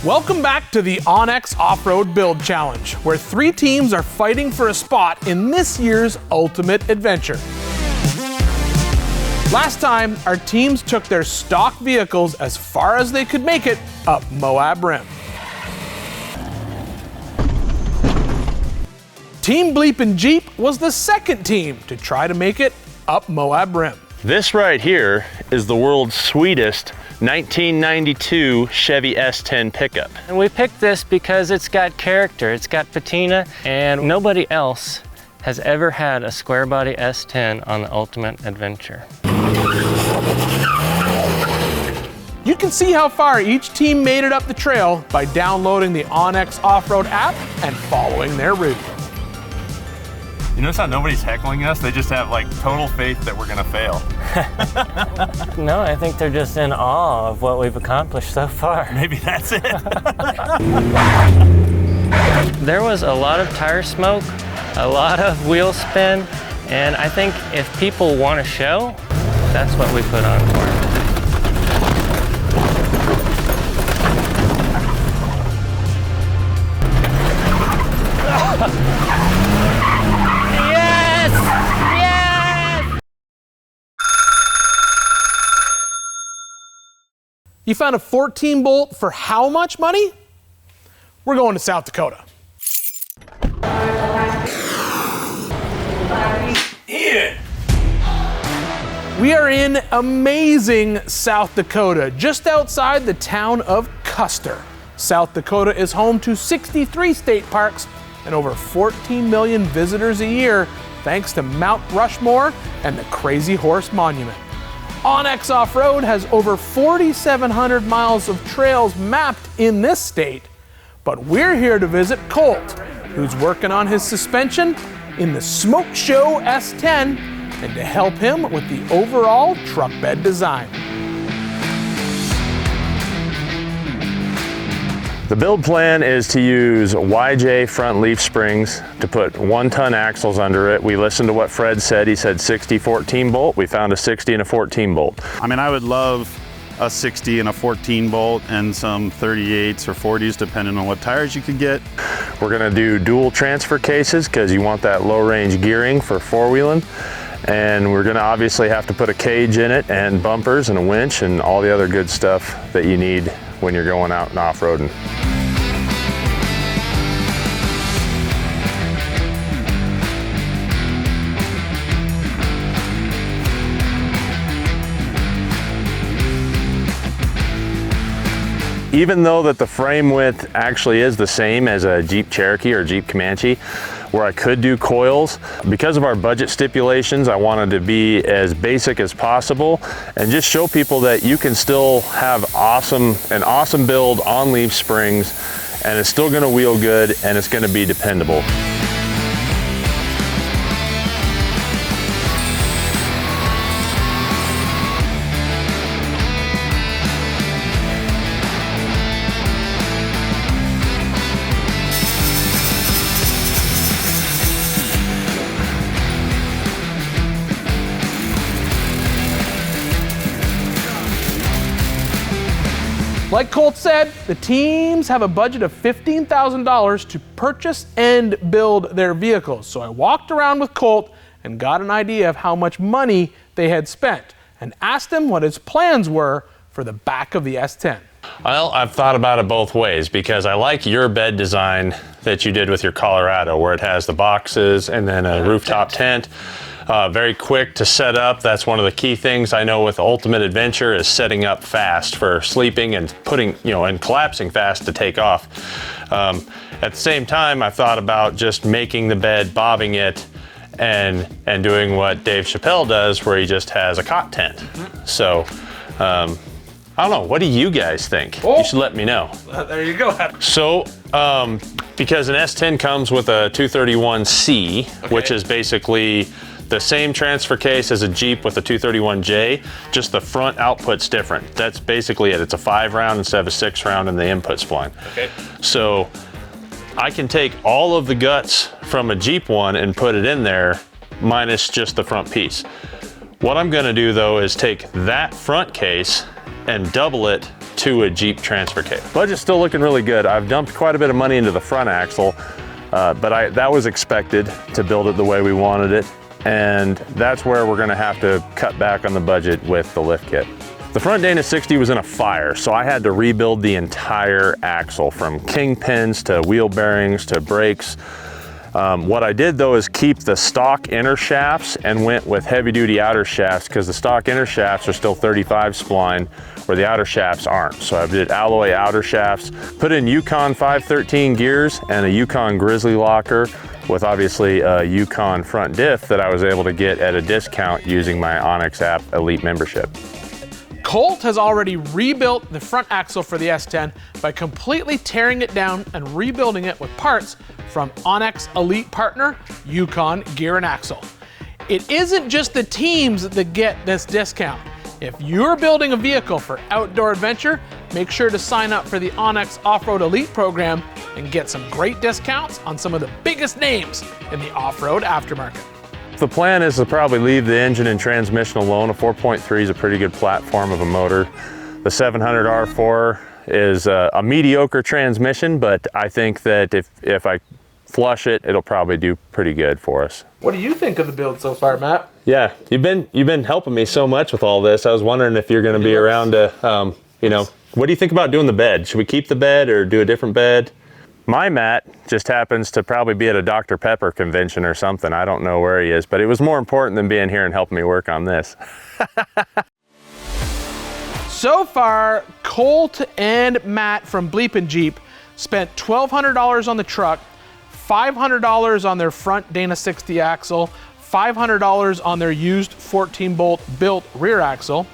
Welcome back to the onX Offroad Build Challenge, where 3 teams are fighting for a spot in this year's Ultimate Adventure. Last time, our teams took their stock vehicles as far as they could make it up Moab Rim. Team Bleepin Jeep was the second team to try to make it up Moab Rim. This right here is the world's sweetest 1992 Chevy S10 pickup. And we picked this because it's got character, it's got patina, and nobody else has ever had a square body S10 on the Ultimate Adventure. You can see how far each team made it up the trail by downloading the onX Offroad app and following their route. You notice how nobody's heckling us? They just have like total faith that we're gonna fail. No, I think they're just in awe of what we've accomplished so far. Maybe that's it. There was a lot of tire smoke, a lot of wheel spin, and I think if people want a show, that's what we put on for. You found a 14 bolt for how much money? We're going to South Dakota. We are in amazing South Dakota, just outside the town of Custer. South Dakota is home to 63 state parks and over 14 million visitors a year, thanks to Mount Rushmore and the Crazy Horse Monument. onX Offroad has over 4,700 miles of trails mapped in this state, but we're here to visit Colt, who's working on his suspension in the Smoke Show S10, and to help him with the overall truck bed design. The build plan is to use YJ front leaf springs to put 1-ton axles under it. We listened to what Fred said. He said 60 14 bolt. We found a 60 and a 14 bolt. I mean, I would love a 60 and a 14 bolt and some 38s or 40s depending on what tires you could get. We're gonna do dual transfer cases because you want that low range gearing for 4-wheeling. And we're gonna obviously have to put a cage in it and bumpers and a winch and all the other good stuff that you need when you're going out and off-roading. Even though that the frame width actually is the same as a Jeep Cherokee or Jeep Comanche, where I could do coils, because of our budget stipulations, I wanted to be as basic as possible and just show people that you can still have an awesome build on leaf springs, and it's still gonna wheel good and it's gonna be dependable. Like Colt said, the teams have a budget of $15,000 to purchase and build their vehicles. So I walked around with Colt and got an idea of how much money they had spent and asked him what his plans were for the back of the S10. Well, I've thought about it both ways because I like your bed design that you did with your Colorado, where it has the boxes and then a rooftop tent. Very quick to set up. That's one of the key things I know with Ultimate Adventure is setting up fast for sleeping and putting, and collapsing fast to take off. At the same time, I've thought about just making the bed, bobbing it, and doing what Dave Chappelle does, where he just has a cot tent. So, I don't know. What do you guys think? You should let me know. There you go. So, because an S10 comes with a 231C, which is basically the same transfer case as a Jeep with a 231J, just the front output's different. That's basically it. It's a 5-round instead of a 6-round in the input spline. Okay. So I can take all of the guts from a Jeep one and put it in there, minus just the front piece. What I'm gonna do though is take that front case and double it to a Jeep transfer case. Budget's still looking really good. I've dumped quite a bit of money into the front axle, but that was expected to build it the way we wanted it. And that's where we're gonna have to cut back on the budget with the lift kit. The front Dana 60 was in a fire, so I had to rebuild the entire axle from kingpins to wheel bearings to brakes. What I did though is keep the stock inner shafts and went with heavy duty outer shafts because the stock inner shafts are still 35 spline where the outer shafts aren't. So I did alloy outer shafts, put in Yukon 513 gears and a Yukon Grizzly locker with obviously a Yukon front diff that I was able to get at a discount using my onX app Elite membership. Colt has already rebuilt the front axle for the S10 by completely tearing it down and rebuilding it with parts from onX Elite partner, Yukon Gear and Axle. It isn't just the teams that get this discount. If you're building a vehicle for outdoor adventure, make sure to sign up for the onX Offroad Elite program and get some great discounts on some of the biggest names in the off-road aftermarket. The plan is to probably leave the engine and transmission alone. A 4.3 is a pretty good platform of a motor. The 700 R4 is a mediocre transmission, but I think that if I flush it, it'll probably do pretty good for us. What do you think of the build so far, Matt? Yeah, you've been helping me so much with all this. I was wondering if you're going to be around to, what do you think about doing the bed? Should we keep the bed or do a different bed? My Matt just happens to probably be at a Dr. Pepper convention or something. I don't know where he is, but it was more important than being here and helping me work on this. So far, Colt and Matt from Bleepin Jeep spent $1,200 on the truck, $500 on their front Dana 60 axle, $500 on their used 14-bolt built rear axle,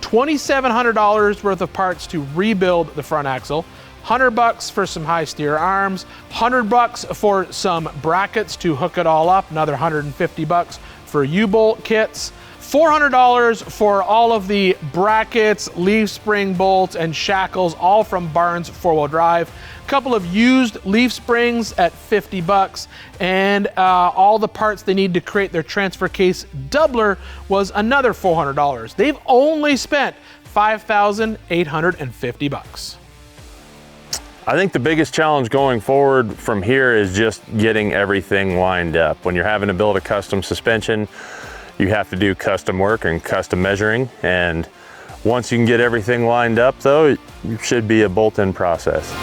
$2,700 worth of parts to rebuild the front axle, $100 for some high steer arms, $100 for some brackets to hook it all up, another $150 for U-bolt kits, $400 for all of the brackets, leaf spring bolts, and shackles, all from Barnes 4-wheel drive. A couple of used leaf springs at $50, and all the parts they need to create their transfer case doubler was another $400. They've only spent $5,850. I think the biggest challenge going forward from here is just getting everything lined up. When you're having to build a custom suspension, you have to do custom work and custom measuring. And once you can get everything lined up though, it should be a bolt-in process.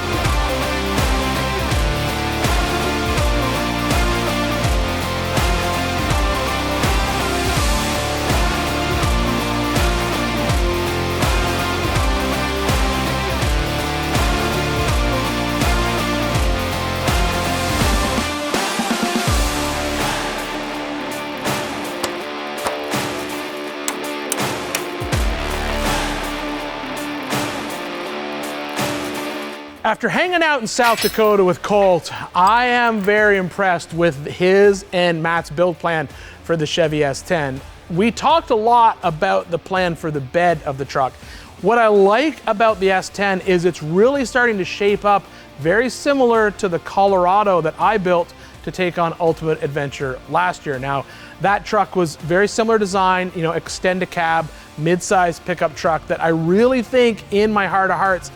After hanging out in South Dakota with Colt, I am very impressed with his and Matt's build plan for the Chevy S10. We talked a lot about the plan for the bed of the truck. What I like about the S10 is it's really starting to shape up very similar to the Colorado that I built to take on Ultimate Adventure last year. Now, that truck was very similar design, extend a cab, mid-size pickup truck that I really think in my heart of hearts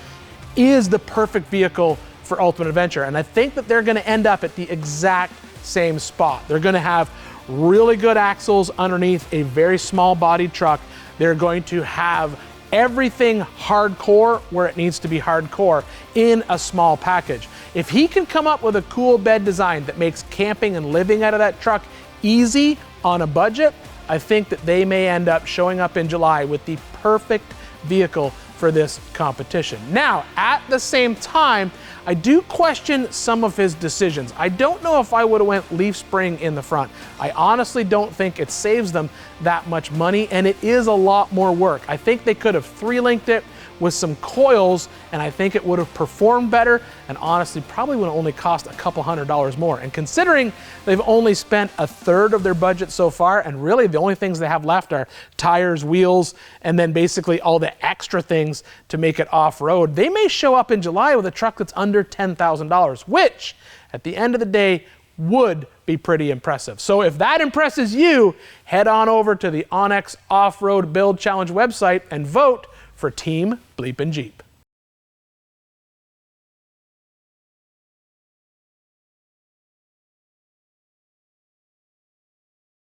is the perfect vehicle for Ultimate Adventure. And I think that they're gonna end up at the exact same spot. They're gonna have really good axles underneath a very small bodied truck. They're going to have everything hardcore where it needs to be hardcore in a small package. If he can come up with a cool bed design that makes camping and living out of that truck easy on a budget, I think that they may end up showing up in July with the perfect vehicle for this competition. Now, at the same time, I do question some of his decisions. I don't know if I would have went leaf spring in the front. I honestly don't think it saves them that much money, and it is a lot more work. I think they could have 3-linked it with some coils, and I think it would have performed better, and honestly probably would have only cost a couple $100 more. And considering they've only spent a third of their budget so far, and really the only things they have left are tires, wheels, and then basically all the extra things to make it off-road, they may show up in July with a truck that's under $10,000, which at the end of the day would be pretty impressive. So if that impresses you, head on over to the onX Offroad Build Challenge website and vote for Team Bleepin Jeep.